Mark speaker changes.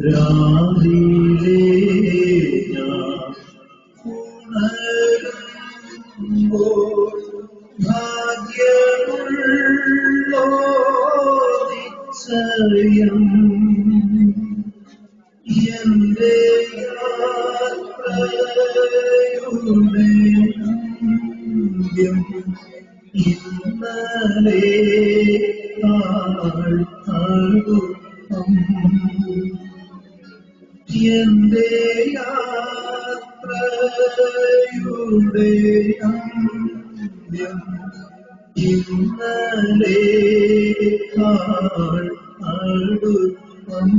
Speaker 1: രാവിലെ ഞാൻ ഉണരുമ്പോൾ ഭാഗ്യമുള്ളോ നിശ്ചയം എന്റെ യാത്രയുടെ അന്ത്യം ഇന്നലെ അടുപ്പം എന്റെ യാത്രയുടെ അന്ത്യം ഇന്നലെ അടുപ്പം